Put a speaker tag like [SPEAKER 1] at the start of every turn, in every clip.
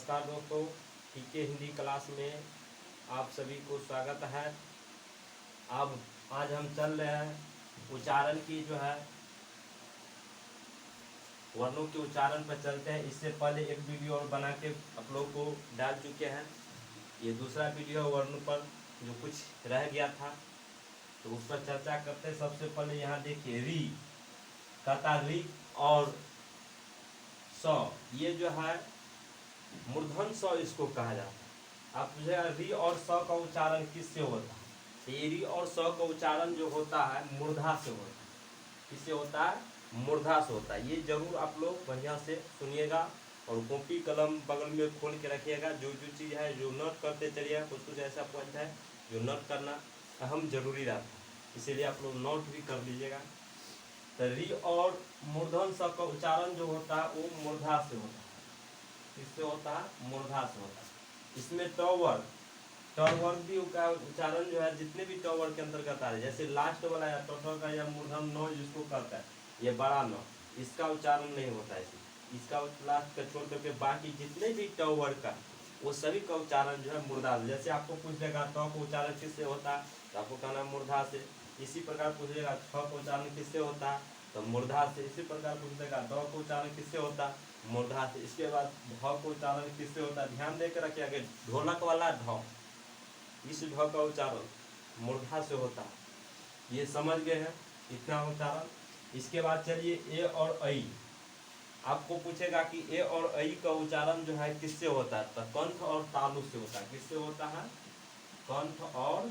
[SPEAKER 1] नमस्कार दोस्तों, पीके हिंदी क्लास में आप सभी को स्वागत है। अब आज हम चल रहे हैं उच्चारण की जो है वर्णों के उच्चारण पर चलते हैं। इससे पहले एक वीडियो और बना के आप लोग को डाल चुके हैं। ये दूसरा वीडियो वर्णों पर जो कुछ रह गया था तो उस पर चर्चा करते हैं। सबसे पहले यहाँ देखिए री कहता री और स, ये जो है मूर्धन स इसको कहा जाता है। आप पूछेगा री और स का उच्चारण किससे होता है? ये री और स का उच्चारण जो होता है मूर्धा से होता है। किससे होता है? मूर्धा से होता है। ये जरूर आप लोग बढ़िया से सुनिएगा और कॉपी कलम बगल में खोल के रखिएगा। जो चीज़ है जो नोट करते चलिएगा। कुछ ऐसा पॉइंट है जो नोट करना अहम जरूरी रहता है, इसीलिए आप लोग नोट भी कर लीजिएगा। तो री और मूर्धन स का उच्चारण जो होता है वो मूर्धा से होता है। किससे होता है? मूर्धा से होता है। इसमें टॉवर भी का उच्चारण जो है जितने भी टॉवर के अंतर्गत आ रहे, जैसे लास्ट वाला या टॉटर का या मूर्धन नौ जिसको कहता है, ये बड़ा नौ, इसका उच्चारण नहीं होता है। इसका लास्ट का छोड़ करके बाकी जितने भी टॉवर का वो सभी का उच्चारण जो है मूर्धा से। जैसे आपको पूछेगा तो का उच्चारण किससे होता है तो आपको कहना मूर्धा से। इसी प्रकार पूछेगा छ का उच्चारण किससे होता है तो मूर्धा से। इसी प्रकार पूछेगा द का उच्चारण किससे होता है? मूर्धा से। इसके बाद ढ का उच्चारण किससे होता है? ध्यान देकर रखिए, ढोलक वाला ढ, इस ढ का उच्चारण मूर्धा से होता है। ये समझ गए हैं इतना उच्चारण। इसके बाद चलिए ए और ऐ। आपको पूछेगा कि ए और ऐ का उच्चारण जो है किससे होता है तो कंठ और तालु से होता है। किससे होता है? कंठ और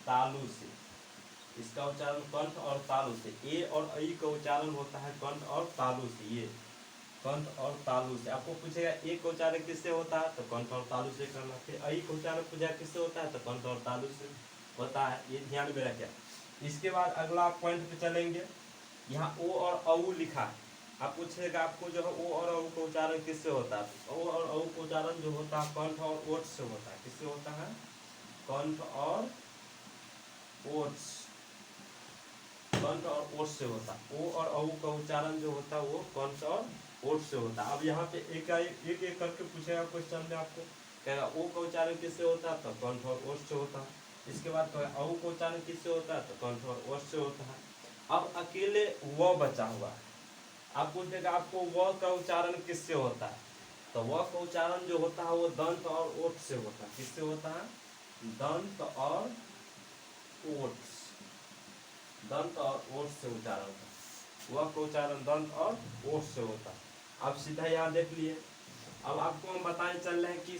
[SPEAKER 1] तालु से। इसका उच्चारण कंठ और तालु से। ए और ऐ का उच्चारण होता है कंठ और तालु से। ये कंठ और तालु से। आपको पूछेगा ए का उच्चारण किससे होता है तो कंठ और तालु से करना। फिर ऐ का उच्चारण पूछेगा किससे होता है तो कंठ और तालु से होता है। ये ध्यान में रखिए। इसके बाद अगला पॉइंट पे चलेंगे। यहाँ ओ और औ लिखा है। आप पूछेगा आपको जो है ओ और औ का उच्चारण किससे होता है? ओ और औ का उच्चारण जो होता है कंठ और ओठ से होता है। किससे होता है? कंठ और ओठ, कंठ और ओठ से होता है। ओ और औ का उच्चारण जो होता है वो कंठ और ओठ से होता है। अब यहाँ पे एक एक करके पूछेगा क्वेश्चन में, आपको कहेगा ओ का उच्चारण किससे होता है तो कंठ और ओठ से होता है। इसके बाद कहेगा औ का उच्चारण किससे होता है तो कंठ और ओठ से होता है। अब अकेले व बचा हुआ है। आप पूछेगा आपको व का उच्चारण किससे होता है तो व का उच्चारण जो होता है वो दंत और ओठ से होता है। किससे होता है? दंत और ओठ, दंत और ओठ से उच्चारण होता है। वह का उच्चारण दंत और ओठ से होता है। आप सीधा यहाँ देख लिए। अब आपको हम बताने चल रहे हैं कि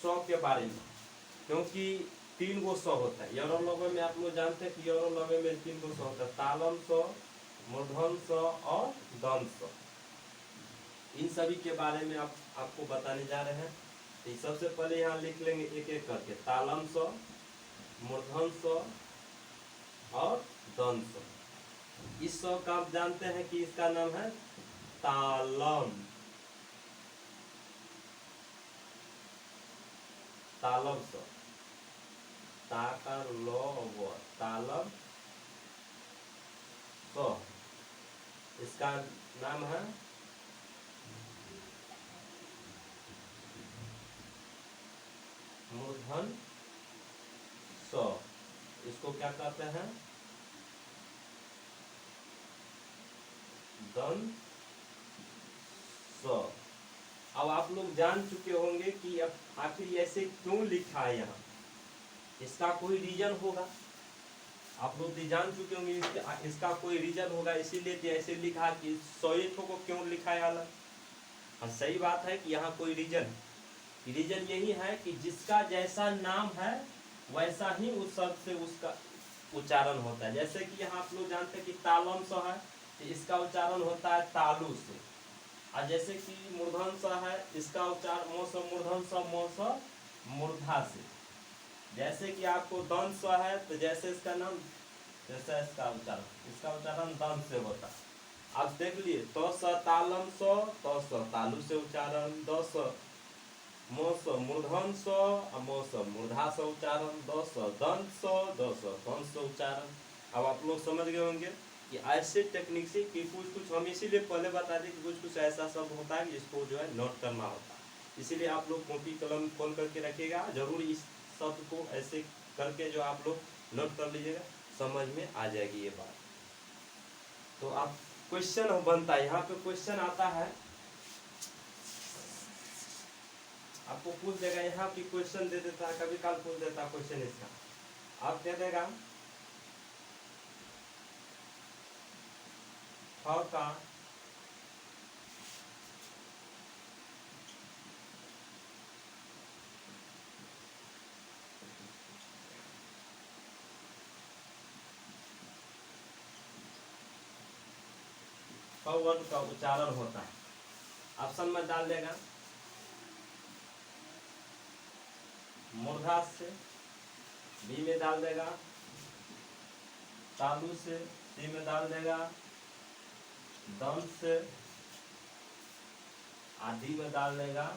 [SPEAKER 1] सौ के बारे में, क्योंकि 3 गो सौ होता है। यौरलव्य में आप लोग जानते हैं कि यौरलव्य में 3 गो सौ होता है, तालम सौ, मूर्धन सौ और दंत सौ। इन सभी के बारे में आपको बताने जा रहे हैं। तो सबसे पहले यहाँ लिख लेंगे एक एक करके, तालम सौ, मूर्धन सौ और दंत सौ। इस सौ का आप जानते हैं कि इसका नाम है तालम, तालम सौ, ताकर लो व तालम सौ। इसका नाम है मूर्धन सौ। इसको क्या कहते हैं? दंत सौ। अब आप लोग जान चुके होंगे कि अब आखिर ऐसे क्यों लिखा है यहाँ। इसका कोई रीजन होगा। आप लोग भी जान चुके होंगे इसका कोई रीजन होगा, इसीलिए ऐसे लिखा कि 100 को क्यों लिखा है अलग। और सही बात है कि यहाँ कोई रीजन यही है कि जिसका जैसा नाम है वैसा ही उस शब्द से उसका उच्चारण होता है। जैसे कि यहाँ आप लोग जानते हैं कि तालम स है तो इसका उच्चारण होता है तालु से। और जैसे कि मूर्धन स है इसका उच्चारण मोस मूर्धन स मोस मूर्धा से। जैसे कि आपको दंत स है तो जैसे इसका नाम जैसा इसका उच्चारण दंत से होता है। आप देख लिए तो स तालम स, तो स तालु से उच्चारण, द स मोस मूर्धन स, मोस मूर्धा से उच्चारण, द स दंत स, द स दंत से उच्चारण। अब आप लोग समझ गए होंगे कि ऐसे टेक्निक से कि कुछ हम इसीलिए पहले बता दें कि कुछ ऐसा शब्द होता है जिसको जो है नोट करना होता है। इसीलिए आप लोग कॉपी कलम खोल करके रखिएगा, जरूर इस शब्द को ऐसे करके जो आप लोग नोट कर लीजिएगा, समझ में आ जाएगी ये बात। तो आप क्वेश्चन बनता है, यहाँ पे क्वेश्चन आता है, आपको पूछ देगा, यहाँ पे क्वेश्चन दे देता है, कभी काल पूछ देता है क्वेश्चन इसका, आप दे देगा ठ का वर्ड का उच्चारण होता है, ऑप्शन में डाल देगा मूर्धा से, बी में डाल देगा तालु से, सी में डाल देगा दंत से, आदि में डाल देगा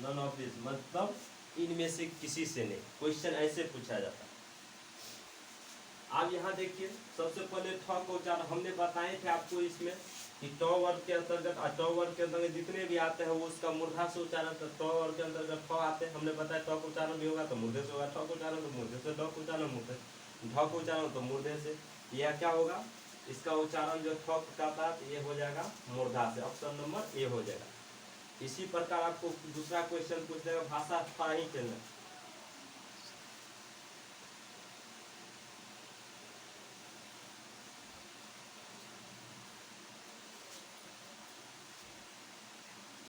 [SPEAKER 1] नन ऑफ दिस, मतलब इनमें से किसी से नहीं। क्वेश्चन ऐसे पूछा जाता है। आप यहाँ देखिए, सबसे पहले ठ का उच्चारण हमने बताए थे आपको इसमें कि ट वर्ग के अंतर्गत, ट वर्ग के अंतर्गत जितने भी आते हैं वो उसका मूर्धा से उच्चारण, तो ट वर्ग के अंतर्गत ठ आते हैं, हमने बताया ट का उच्चारण भी होगा तो मूर्धे से होगा, ठ का उच्चारण तो मूर्धे से, ड का उच्चारण मूर्धे, ढ का उच्चारण तो मूर्धे से, यह क्या होगा, इसका उच्चारण जो ठ का था तो ये हो जाएगा मूर्धा से, ऑप्शन नंबर ए हो जाएगा। इसी प्रकार आपको दूसरा क्वेश्चन पूछ देगा भाषा ठ ही केंद्र,